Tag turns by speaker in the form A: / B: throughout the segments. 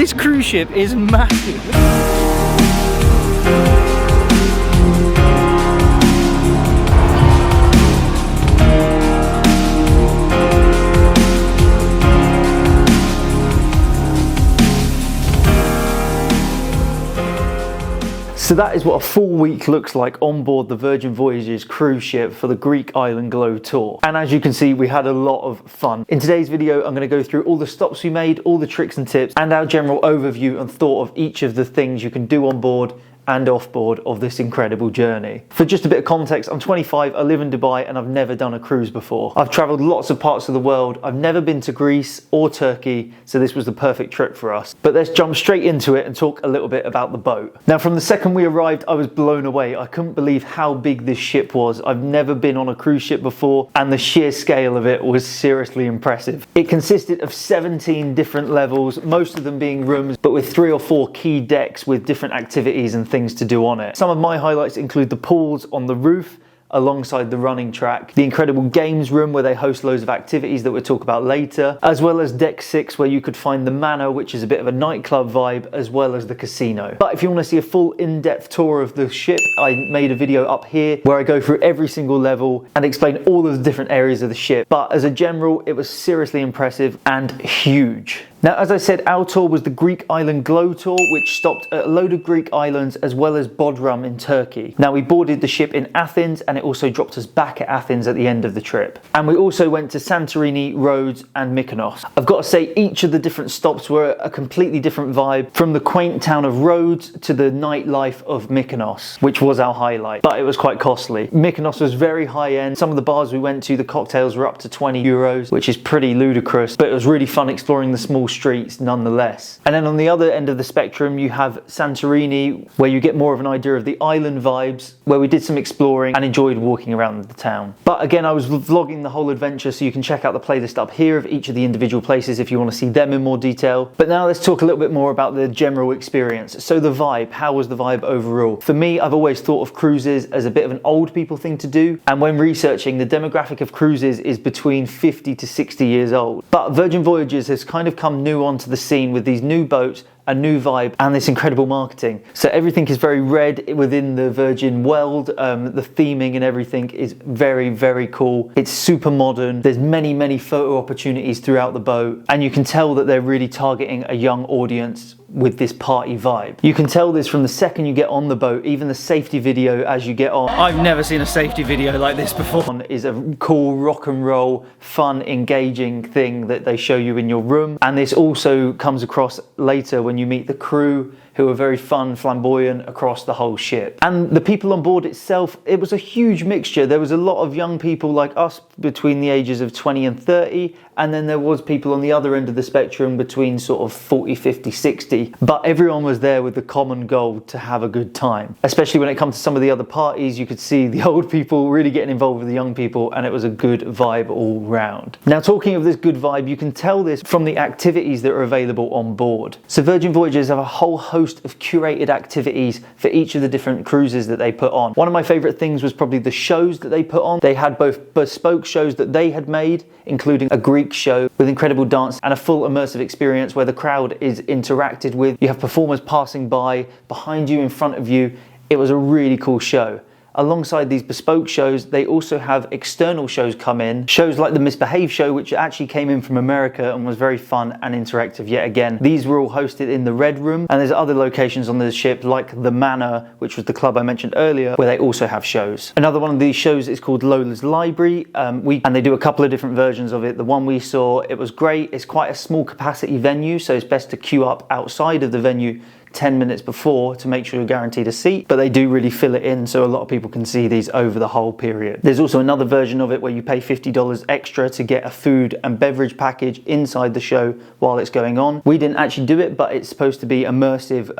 A: This cruise ship is massive. So that is what a full week looks like on board the Virgin Voyages cruise ship for the Greek Island Glow Tour. And as you can see, we had a lot of fun. In today's video, I'm going to go through all the stops we made, all the tricks and tips, and our general overview and thought of each of the things you can do on board and off board of this incredible journey. For just a bit of context, I'm 25, I live in Dubai, and I've never done a cruise before. I've traveled lots of parts of the world. I've never been to Greece or Turkey, so this was the perfect trip for us. But let's jump straight into it and talk a little bit about the boat. Now, from the second we arrived, I was blown away. I couldn't believe how big this ship was. I've never been on a cruise ship before, and the sheer scale of it was seriously impressive. It consisted of 17 different levels, most of them being rooms, but with 3 or 4 key decks with different activities and things to do on it. Some of my highlights include the pools on the roof alongside the running track, the incredible games room where they host loads of activities that we'll talk about later, as well as deck 6 where you could find the Manor, which is a bit of a nightclub vibe, as well as the casino. But if you want to see a full in-depth tour of the ship, I made a video up here where I go through every single level and explain all of the different areas of the ship. But as a general, it was seriously impressive and huge. Now, as I said, our tour was the Greek Island Glow Tour, which stopped at a load of Greek islands as well as Bodrum in Turkey. Now, we boarded the ship in Athens, and it also dropped us back at Athens at the end of the trip. And we also went to Santorini, Rhodes and Mykonos. I've got to say, each of the different stops were a completely different vibe, from the quaint town of Rhodes to the nightlife of Mykonos, which was our highlight, but it was quite costly. Mykonos was very high end. Some of the bars we went to, the cocktails were up to 20 euros, which is pretty ludicrous, but it was really fun exploring the small streets nonetheless. And then on the other end of the spectrum, you have Santorini, where you get more of an idea of the island vibes, where we did some exploring and enjoyed walking around the town. But again, I was vlogging the whole adventure, so you can check out the playlist up here of each of the individual places if you want to see them in more detail. But now let's talk a little bit more about the general experience. So the vibe, how was the vibe overall? For me, I've always thought of cruises as a bit of an old people thing to do, and when researching, the demographic of cruises is between 50 to 60 years old. But Virgin Voyages has kind of come new onto the scene with these new boats, a new vibe, and this incredible marketing. So everything is very red within the Virgin world. The theming and everything is very, very cool. It's super modern. There's many photo opportunities throughout the boat, and you can tell that they're really targeting a young audience with this party vibe. You can tell this from the second you get on the boat, even the safety video as you get on. I've never seen a safety video like this before. Is a cool rock and roll, fun, engaging thing that they show you in your room. And this also comes across later when you meet the crew, who are very fun, flamboyant across the whole ship. And the people on board itself, it was a huge mixture. There was a lot of young people like us between the ages of 20 and 30, and then there was people on the other end of the spectrum between sort of 40, 50, 60. But everyone was there with the common goal to have a good time. Especially when it comes to some of the other parties, you could see the old people really getting involved with the young people, and it was a good vibe all round. Now, talking of this good vibe, you can tell this from the activities that are available on board. So Virgin Voyages have a whole host of curated activities for each of the different cruises that they put on. One of my favorite things was probably the shows that they put on. They had both bespoke shows that they had made, including a Greek show with incredible dance and a full immersive experience where the crowd is interacted with. You have performers passing by, behind you, in front of you. It was a really cool show. Alongside these bespoke shows, they also have external shows come in. Shows like the Misbehave show, which actually came in from America and was very fun and interactive yet again. These were all hosted in the Red Room, and there's other locations on the ship like the Manor, which was the club I mentioned earlier, where they also have shows. Another one of these shows is called Lola's Library, and they do a couple of different versions of it. The one we saw, it was great. It's quite a small capacity venue, so it's best to queue up outside of the venue 10 minutes before to make sure you're guaranteed a seat, but they do really fill it in so a lot of people can see these over the whole period. There's also another version of it where you pay $50 extra to get a food and beverage package inside the show while it's going on. We didn't actually do it, but it's supposed to be immersive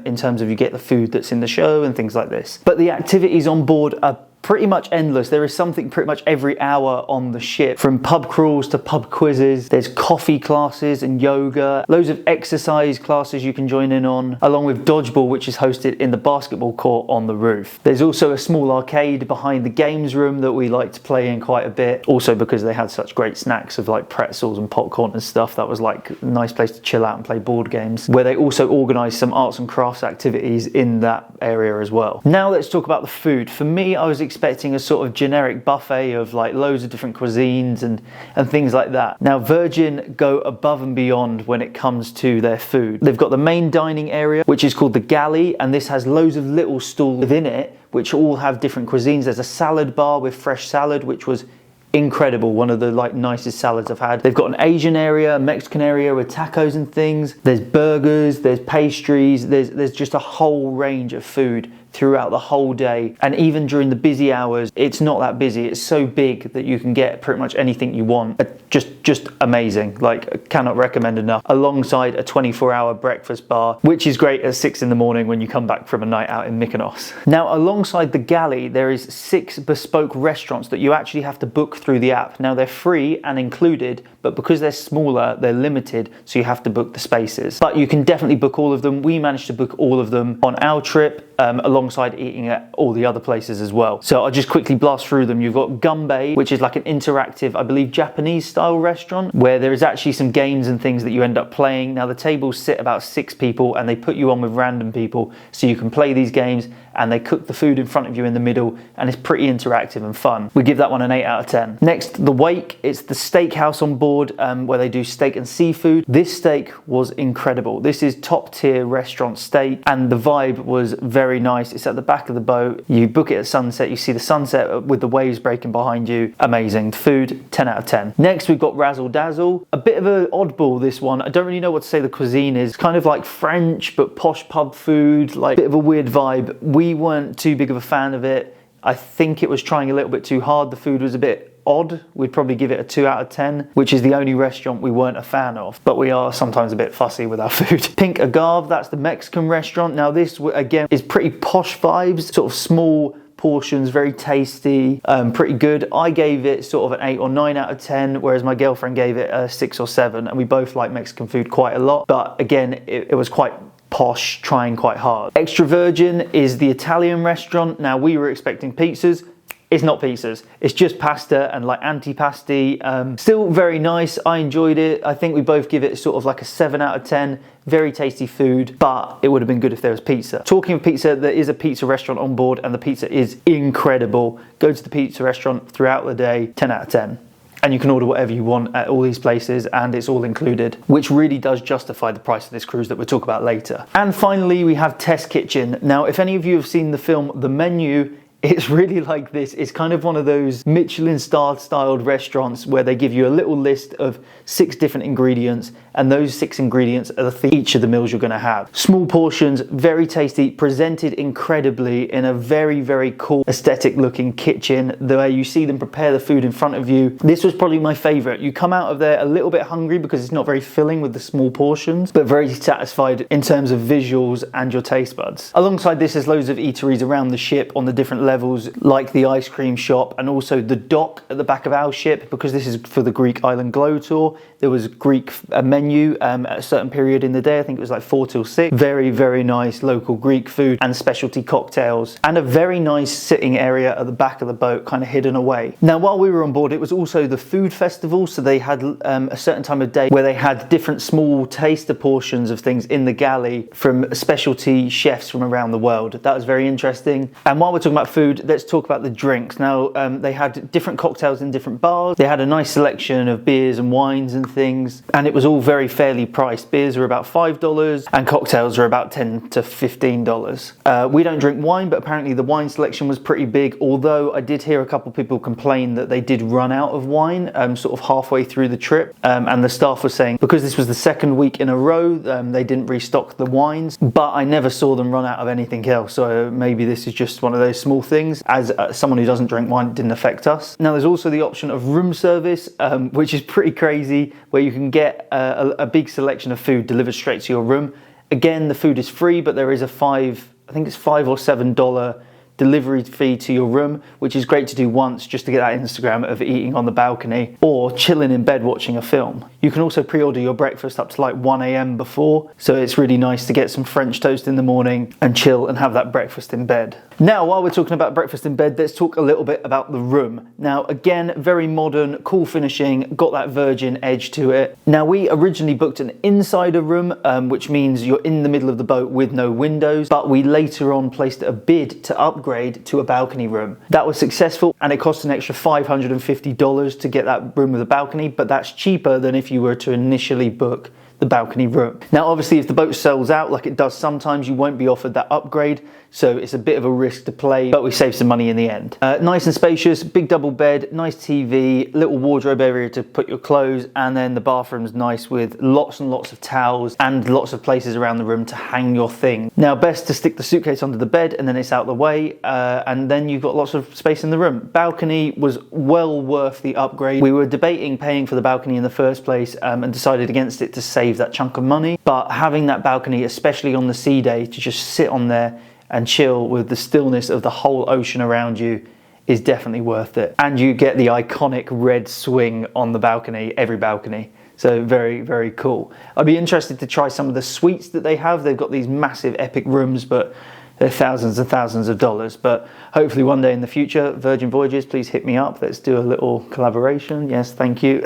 A: in terms of you get the food that's in the show and things like this. But the activities on board are pretty much endless. There is something pretty much every hour on the ship, from pub crawls to pub quizzes. There's coffee classes and yoga, loads of exercise classes you can join in on, along with dodgeball, which is hosted in the basketball court on the roof. There's also a small arcade behind the games room that we like to play in quite a bit, also because they had such great snacks of like pretzels and popcorn and stuff. That was like a nice place to chill out and play board games, where they also organised some arts and crafts activities in that area as well. Now let's talk about the food. For me, I was expecting a sort of generic buffet of like loads of different cuisines and things like that. Now Virgin go above and beyond when it comes to their food. They've got the main dining area, which is called the galley, and this has loads of little stalls within it which all have different cuisines. There's a salad bar with fresh salad, which was incredible, one of the like nicest salads I've had. They've got an Asian area, a Mexican area with tacos and things. There's burgers, there's pastries, there's just a whole range of food throughout the whole day. And even during the busy hours, it's not that busy. It's so big that you can get pretty much anything you want. Just amazing. Like, I cannot recommend enough. Alongside a 24-hour breakfast bar, which is great at 6 in the morning when you come back from a night out in Mykonos. Now, alongside the galley, there is 6 bespoke restaurants that you actually have to book through the app. Now, they're free and included, but because they're smaller, they're limited, so you have to book the spaces. But you can definitely book all of them. We managed to book all of them on our trip, alongside eating at all the other places as well. So I'll just quickly blast through them. You've got Gumbay, which is like an interactive, I believe, Japanese style restaurant, where there is actually some games and things that you end up playing. Now the tables sit about 6 people and they put you on with random people, so you can play these games, and they cook the food in front of you in the middle, and it's pretty interactive and fun. We give that one an 8 out of 10. Next, the Wake. It's the steakhouse on board, where they do steak and seafood. This steak was incredible. This is top tier restaurant steak, and the vibe was very nice. It's at the back of the boat. You book it at sunset. You see the sunset with the waves breaking behind you. Amazing. Food, 10 out of 10. Next, we've got Razzle Dazzle. A bit of an oddball, this one. I don't really know what to say the cuisine is. It's kind of like French, but posh pub food, like a bit of a weird vibe. We weren't too big of a fan of it. I think it was trying a little bit too hard. The food was a bit odd. We'd probably give it a 2 out of 10, which is the only restaurant we weren't a fan of, but we are sometimes a bit fussy with our food. Pink Agave, that's the Mexican restaurant. Now this, again, is pretty posh vibes, sort of small portions, very tasty, pretty good. I gave it sort of an 8 or 9 out of 10, whereas my girlfriend gave it a 6 or 7, and we both like Mexican food quite a lot, but again, it was quite posh, trying quite hard. Extra Virgin is the Italian restaurant. Now we were expecting pizzas. It's not pizzas, it's just pasta and like antipasti. Still very nice, I enjoyed it. I think we both give it sort of like a 7 out of 10. Very tasty food, but it would have been good if there was pizza. Talking of pizza, there is a pizza restaurant on board, and the pizza is incredible. Go to the pizza restaurant throughout the day, 10 out of 10. And you can order whatever you want at all these places, and it's all included, which really does justify the price of this cruise that we'll talk about later. And finally, we have Test Kitchen. Now, if any of you have seen the film The Menu, it's really like this. It's kind of one of those Michelin star styled restaurants where they give you a little list of 6 different ingredients, and those 6 ingredients are each of the meals you're going to have. Small portions, very tasty, presented incredibly in a very, very cool aesthetic looking kitchen, the way you see them prepare the food in front of you. This was probably my favorite. You come out of there a little bit hungry because it's not very filling with the small portions, but very satisfied in terms of visuals and your taste buds. Alongside this, there's loads of eateries around the ship on the different levels, like the ice cream shop and also the dock at the back of our ship, because this is for the Greek Island Glow Tour. There was Greek menu at a certain period in the day. I think it was like 4 till 6. Very, very nice local Greek food and specialty cocktails, and a very nice sitting area at the back of the boat, kind of hidden away. Now, while we were on board, it was also the food festival, so they had a certain time of day where they had different small taster portions of things in the galley from specialty chefs from around the world. That was very interesting. And while we're talking about food, let's talk about the drinks. Now, they had different cocktails in different bars. They had a nice selection of beers and wines and things, and it was all very fairly priced. Beers are about $5 and cocktails are about $10 to $15. We don't drink wine, but apparently the wine selection was pretty big, although I did hear a couple of people complain that they did run out of wine sort of halfway through the trip, and the staff was saying because this was the 2nd week in a row, they didn't restock the wines, but I never saw them run out of anything else, so maybe this is just one of those small things. As someone who doesn't drink wine, it didn't affect us. Now, there's also the option of room service, which is pretty crazy, where you can get a big selection of food delivered straight to your room. Again, the food is free, but there is a $5 or $7 delivery fee to your room, which is great to do once just to get that Instagram of eating on the balcony or chilling in bed watching a film. You can also pre-order your breakfast up to like 1 a.m. before, so it's really nice to get some French toast in the morning and chill and have that breakfast in bed. Now, while we're talking about breakfast in bed, let's talk a little bit about the room. Now, again, very modern, cool finishing, got that Virgin edge to it. Now, we originally booked an insider room, which means you're in the middle of the boat with no windows, but we later on placed a bid to upgrade to a balcony room. That was successful, and it cost an extra $550 to get that room with a balcony, but that's cheaper than if you were to initially book the balcony room. Now, obviously, if the boat sells out like it does sometimes, you won't be offered that upgrade, so it's a bit of a risk to play, but we saved some money in the end. Nice and spacious, big double bed, nice TV, little wardrobe area to put your clothes, and then the bathroom's nice with lots and lots of towels and lots of places around the room to hang your thing. Now, best to stick the suitcase under the bed and then it's out the way, and then you've got lots of space in the room. Balcony was well worth the upgrade. We were debating paying for the balcony in the first place and decided against it to save that chunk of money, but having that balcony, especially on the sea day, to just sit on there and chill with the stillness of the whole ocean around you is definitely worth it. And you get the iconic red swing on the balcony, every balcony. So very, very cool. I'd be interested to try some of the suites that they have. They've got these massive epic rooms, but they're thousands and thousands of dollars. But hopefully one day in the future, Virgin Voyages, please hit me up. Let's do a little collaboration. Yes, thank you.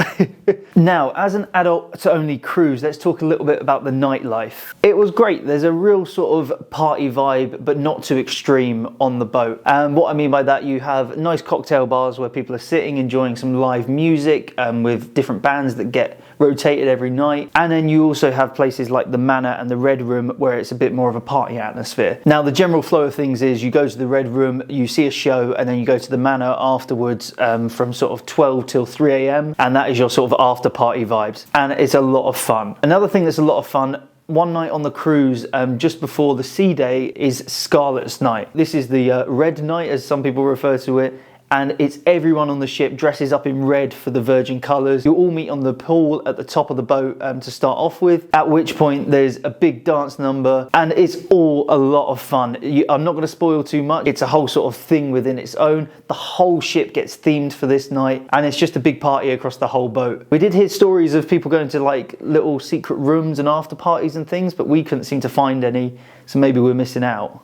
A: Now, as an adult-only cruise, let's talk a little bit about the nightlife. It was great. There's a real sort of party vibe, but not too extreme on the boat. And what I mean by that, you have nice cocktail bars where people are sitting, enjoying some live music with different bands that get rotated every night. And then you also have places like the Manor and the Red Room where it's a bit more of a party atmosphere. Now, the general flow of things is you go to the Red Room, you see a show, and then you go to the Manor afterwards from sort of 12 till 3 a.m. and that is your sort of after party vibes, and it's a lot of fun. Another thing that's a lot of fun, one night on the cruise, just before the sea day, is Scarlet's Night. This is the red night, as some people refer to it, and it's everyone on the ship dresses up in red for the Virgin colours. You all meet on the pool at the top of the boat to start off with, at which point there's a big dance number, and it's all a lot of fun. I'm not going to spoil too much. It's a whole sort of thing within its own. The whole ship gets themed for this night, and it's just a big party across the whole boat. We did hear stories of people going to like little secret rooms and after parties and things, but we couldn't seem to find any, so maybe we're missing out.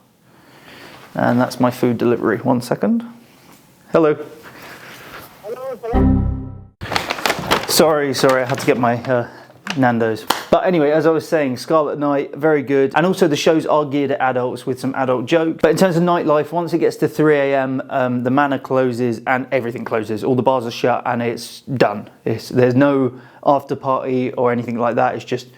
A: And that's my food delivery. 1 second. Hello. Sorry, I had to get my Nando's. But anyway, as I was saying, Scarlet Night, very good. And also the shows are geared at adults with some adult jokes. But in terms of nightlife, once it gets to 3 a.m, the Manor closes and everything closes. All the bars are shut and it's done. There's no after party or anything like that. It's just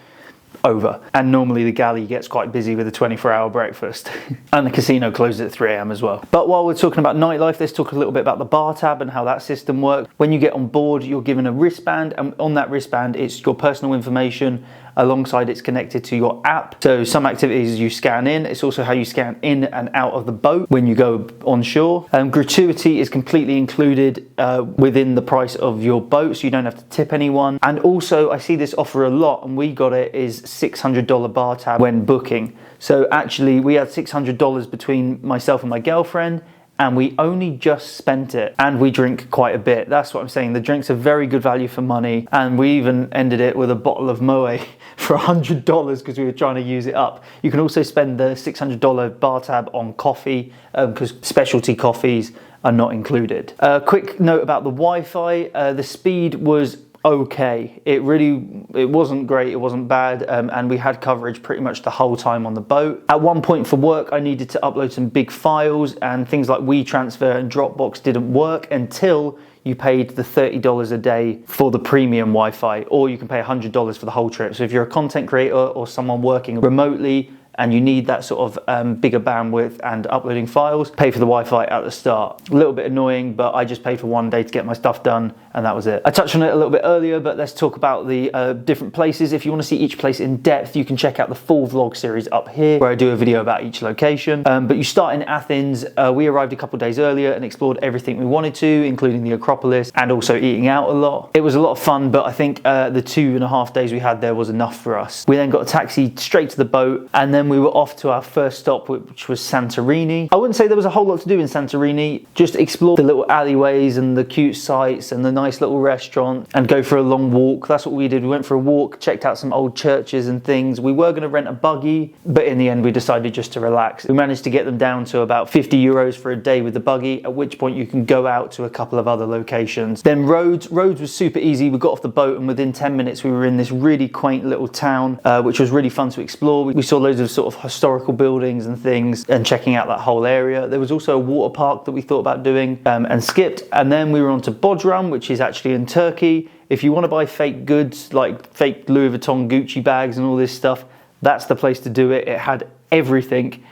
A: over. And normally the galley gets quite busy with a 24-hour breakfast. And the casino closes at 3 a.m. as well. But while we're talking about nightlife, let's talk a little bit about the Bartab and how that system works. When you get on board, you're given a wristband, and on that wristband it's your personal information, alongside it's connected to your app. So some activities you scan in, it's also how you scan in and out of the boat when you go on shore. Gratuity is completely included within the price of your boat, so you don't have to tip anyone. And also, I see this offer a lot, and we got it, is $600 Bartab when booking. So actually we had $600 between myself and my girlfriend, and we only just spent it, and we drink quite a bit. That's what I'm saying. The drinks are very good value for money, and we even ended it with a bottle of Moe for $100 because we were trying to use it up. You can also spend the $600 Bartab on coffee because specialty coffees are not included. Quick note about the Wi-Fi. The speed was okay. It wasn't great, it wasn't bad, and we had coverage pretty much the whole time on the boat. At one point for work, I needed to upload some big files, and things like WeTransfer and Dropbox didn't work until you paid the $30 a day for the premium Wi-Fi, or you can pay $100 for the whole trip. So if you're a content creator or someone working remotely and you need that sort of bigger bandwidth and uploading files, pay for the Wi-Fi at the start. A little bit annoying, but I just paid for 1 day to get my stuff done, and that was it. I touched on it a little bit earlier, but let's talk about the different places. If you want to see each place in depth, you can check out the full vlog series up here, where I do a video about each location. But you start in Athens. We arrived a couple of days earlier and explored everything we wanted to, including the Acropolis, and also eating out a lot. It was a lot of fun, but I think the 2.5 days we had there was enough for us. We then got a taxi straight to the boat, and then then we were off to our first stop, which was Santorini. I wouldn't say there was a whole lot to do in Santorini, just explore the little alleyways and the cute sights and the nice little restaurant and go for a long walk. That's what we did. We went for a walk, checked out some old churches and things. We were going to rent a buggy, but in the end we decided just to relax. We managed to get them down to about 50 euros for a day with the buggy, at which point you can go out to a couple of other locations. Then Rhodes was super easy. We got off the boat and within 10 minutes we were in this really quaint little town, which was really fun to explore. We saw loads of sort of historical buildings and things and checking out that whole area. There was also a water park that we thought about doing and skipped. And then we were on to Bodrum, which is actually in Turkey. If you want to buy fake goods like fake Louis Vuitton Gucci bags and all this stuff, that's the place to do it. It had everything.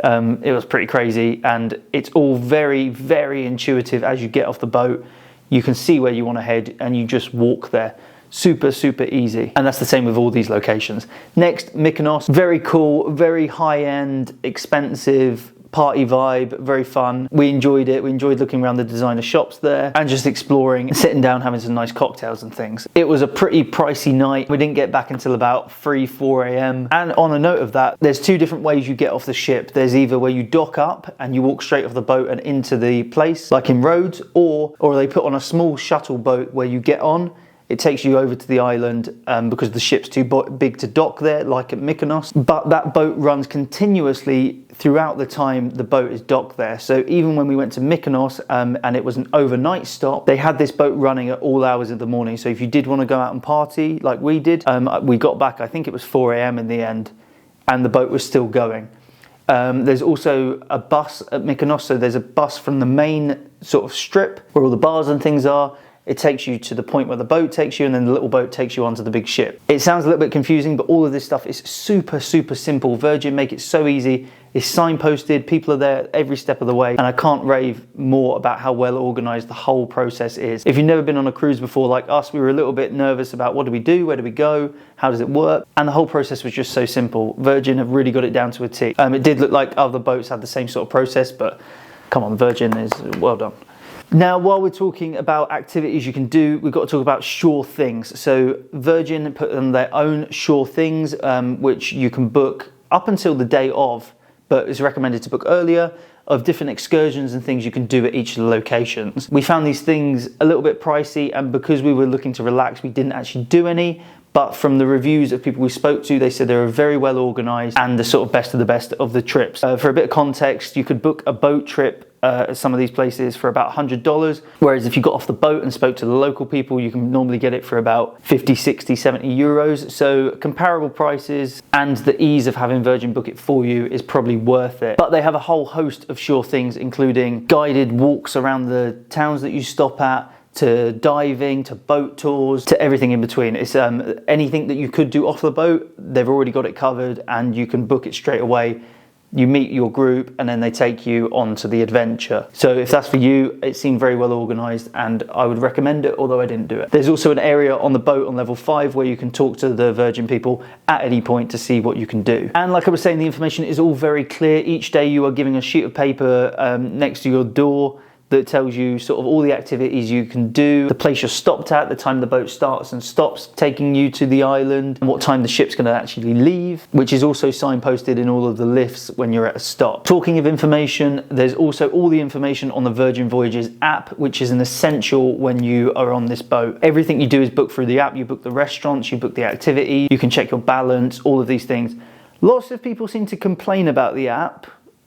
A: It was pretty crazy, and it's all very, very intuitive. As you get off the boat, you can see where you want to head and you just walk there. Super, super easy. And that's the same with all these locations. Next, Mykonos. Very cool, very high-end, expensive, party vibe, very fun. We enjoyed it. We enjoyed looking around the designer shops there and just exploring, sitting down, having some nice cocktails and things. It was a pretty pricey night. We didn't get back until about 4 a.m. And on a note of that, there's two different ways you get off the ship. There's either where you dock up and you walk straight off the boat and into the place, like in Rhodes, or they put on a small shuttle boat where you get on. It takes you over to the island because the ship's too big to dock there, like at Mykonos. But that boat runs continuously throughout the time the boat is docked there. So even when we went to Mykonos and it was an overnight stop, they had this boat running at all hours of the morning. So if you did want to go out and party like we did, we got back, I think it was 4 a.m. in the end, and the boat was still going. There's also a bus at Mykonos. So there's a bus from the main sort of strip where all the bars and things are. It takes you to the point where the boat takes you, and then the little boat takes you onto the big ship. It sounds a little bit confusing, but all of this stuff is super, super simple. Virgin make it so easy. It's signposted, people are there every step of the way, and I can't rave more about how well organized the whole process is. If you've never been on a cruise before like us, we were a little bit nervous about what do we do, where do we go, how does it work, and the whole process was just so simple. Virgin have really got it down to a T. It did look like other boats had the same sort of process, but come on, Virgin is well done. Now, while we're talking about activities you can do, we've got to talk about Sure Things. So Virgin put on their own Sure Things, which you can book up until the day of, but it's recommended to book earlier, of different excursions and things you can do at each of the locations. We found these things a little bit pricey, and because we were looking to relax, we didn't actually do any. But from the reviews of people we spoke to, they said they were very well organised and the sort of best of the trips. For a bit of context, you could book a boat trip at some of these places for about $100, whereas if you got off the boat and spoke to the local people, you can normally get it for about 50, 60, 70 euros. So comparable prices, and the ease of having Virgin book it for you is probably worth it. But they have a whole host of Sure Things, including guided walks around the towns that you stop at, to diving, to boat tours, to everything in between. It's anything that you could do off the boat, they've already got it covered, and you can book it straight away. You meet your group and then they take you on to the adventure. So if that's for you, it seemed very well organised and I would recommend it, although I didn't do it. There's also an area on the boat on level 5 where you can talk to the Virgin people at any point to see what you can do. And like I was saying, the information is all very clear. Each day you are given a sheet of paper next to your door that tells you sort of all the activities you can do, the place you're stopped at, the time the boat starts and stops taking you to the island, and what time the ship's going to actually leave, which is also signposted in all of the lifts when you're at a stop. Talking of information, there's also all the information on the Virgin Voyages app, which is an essential when you are on this boat. Everything you do is booked through the app. You book the restaurants, you book the activity, you can check your balance, all of these things. Lots of people seem to complain about the app,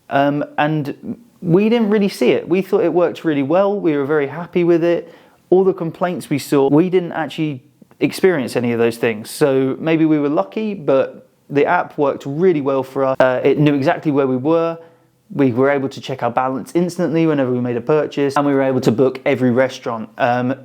A: and we didn't really see it. We thought it worked really well. We were very happy with it. All the complaints we saw, we didn't actually experience any of those things. So maybe we were lucky, but the app worked really well for us. It knew exactly where we were. We were able to check our balance instantly whenever we made a purchase, and we were able to book every restaurant.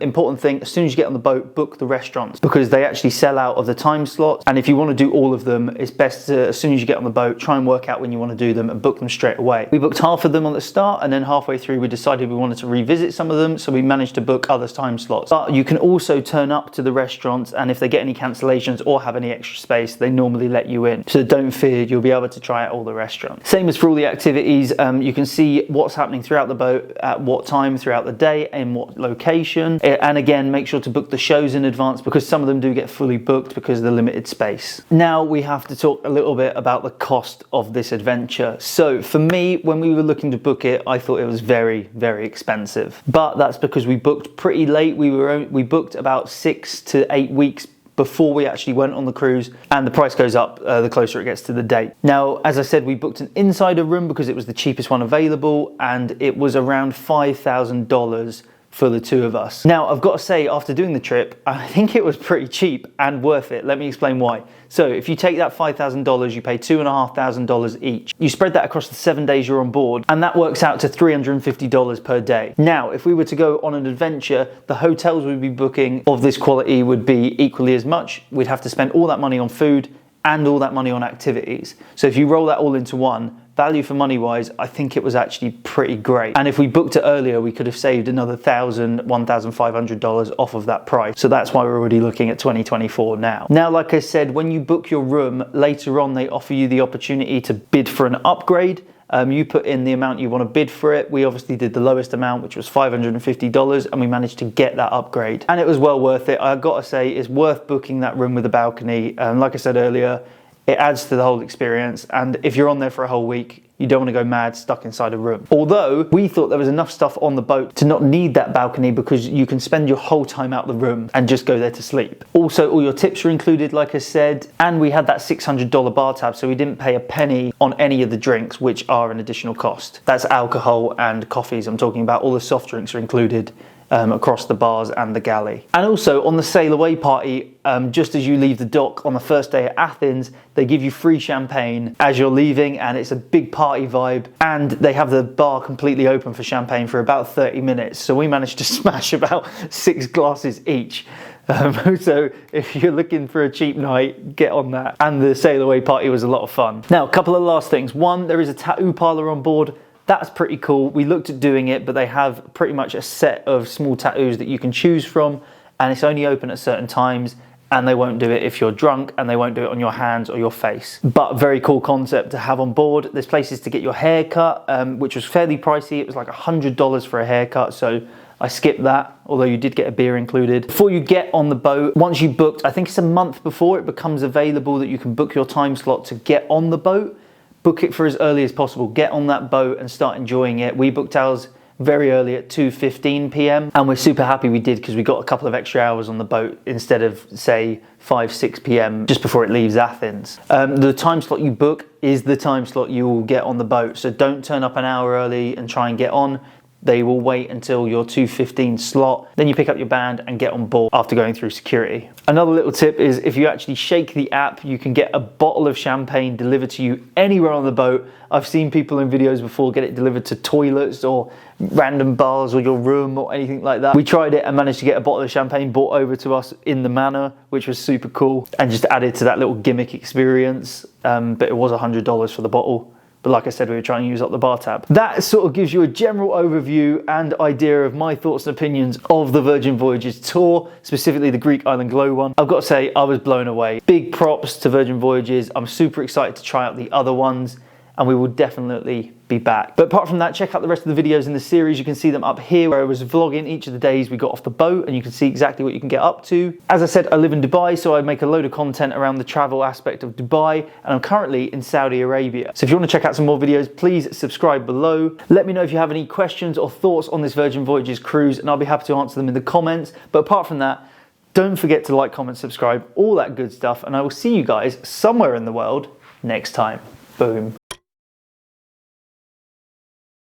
A: Important thing, as soon as you get on the boat, book the restaurants because they actually sell out of the time slots. And if you want to do all of them, it's best to, as soon as you get on the boat, try and work out when you want to do them and book them straight away. We booked half of them on the start, and then halfway through we decided we wanted to revisit some of them, so we managed to book other time slots. But you can also turn up to the restaurants, and if they get any cancellations or have any extra space, they normally let you in. So don't fear, you'll be able to try out all the restaurants. Same as for all the activities. activities, you can see what's happening throughout the boat, at what time throughout the day, in what location. And again, make sure to book the shows in advance because some of them do get fully booked because of the limited space. Now we have to talk a little bit about the cost of this adventure. So for me, when we were looking to book it, I thought it was very, very expensive. But that's because we booked pretty late. We booked about 6 to 8 weeks before we actually went on the cruise, and the price goes up the closer it gets to the date. Now, as I said, we booked an insider room because it was the cheapest one available, and it was around $5,000 for the two of us. Now, I've got to say, after doing the trip, I think it was pretty cheap and worth it. Let me explain why. So if you take that $5,000, you pay $2,500 each. You spread that across the 7 days you're on board, and that works out to $350 per day. Now, if we were to go on an adventure, the hotels we'd be booking of this quality would be equally as much. We'd have to spend all that money on food and all that money on activities. So if you roll that all into one, value for money wise, I think it was actually pretty great. And if we booked it earlier, we could have saved another $1,500 off of that price. So that's why we're already looking at 2024 now. Now, like I said, when you book your room, later on they offer you the opportunity to bid for an upgrade. You put in the amount you want to bid for it. We obviously did the lowest amount, which was $550, and we managed to get that upgrade. And it was well worth it. I've got to say, it's worth booking that room with a balcony. Like I said earlier, it adds to the whole experience, and if you're on there for a whole week, you don't want to go mad stuck inside a room. Although we thought there was enough stuff on the boat to not need that balcony because you can spend your whole time out the room and just go there to sleep. Also, all your tips are included, like I said, and we had that $600 bar tab, so we didn't pay a penny on any of the drinks, which are an additional cost. That's alcohol and coffees I'm talking about. All the soft drinks are included across the bars and the galley. And also on the sail away party, just as you leave the dock on the first day at Athens, they give you free champagne as you're leaving, and it's a big party vibe, and they have the bar completely open for champagne for about 30 minutes. So we managed to smash about 6 glasses each. So if you're looking for a cheap night, get on that. And the sail away party was a lot of fun. Now, a couple of last things. One, there is a tattoo parlor on board. That's pretty cool. We looked at doing it, but they have pretty much a set of small tattoos that you can choose from, and it's only open at certain times, and they won't do it if you're drunk, and they won't do it on your hands or your face. But very cool concept to have on board. There's places to get your hair cut, which was fairly pricey. It was like $100 for a haircut, so I skipped that, although you did get a beer included. Before you get on the boat, once you booked, I think it's a month before it becomes available that you can book your time slot to get on the boat. Book it for as early as possible. Get on that boat and start enjoying it. We booked ours very early at 2:15 p.m. and we're super happy we did because we got a couple of extra hours on the boat instead of, say, 5-6 p.m. just before it leaves Athens. The time slot you book is the time slot you will get on the boat. So don't turn up an hour early and try and get on. They will wait until your 2:15 slot. Then you pick up your band and get on board after going through security. Another little tip is if you actually shake the app, you can get a bottle of champagne delivered to you anywhere on the boat. I've seen people in videos before get it delivered to toilets or random bars or your room or anything like that. We tried it and managed to get a bottle of champagne brought over to us in the manor, which was super cool and just added to that little gimmick experience. But it was $100 for the bottle. But like I said, we were trying to use up the bar tab. That sort of gives you a general overview and idea of my thoughts and opinions of the Virgin Voyages tour, specifically the Greek Island Glow one. I've got to say, I was blown away. Big props to Virgin Voyages. I'm super excited to try out the other ones, and we will definitely be back. But apart from that, check out the rest of the videos in the series. You can see them up here where I was vlogging each of the days we got off the boat, and you can see exactly what you can get up to. As I said, I live in Dubai, so I make a load of content around the travel aspect of Dubai, and I'm currently in Saudi Arabia. So if you want to check out some more videos, please subscribe below. Let me know if you have any questions or thoughts on this Virgin Voyages cruise, and I'll be happy to answer them in the comments. But apart from that, don't forget to like, comment, subscribe, all that good stuff, and I will see you guys somewhere in the world next time. Boom.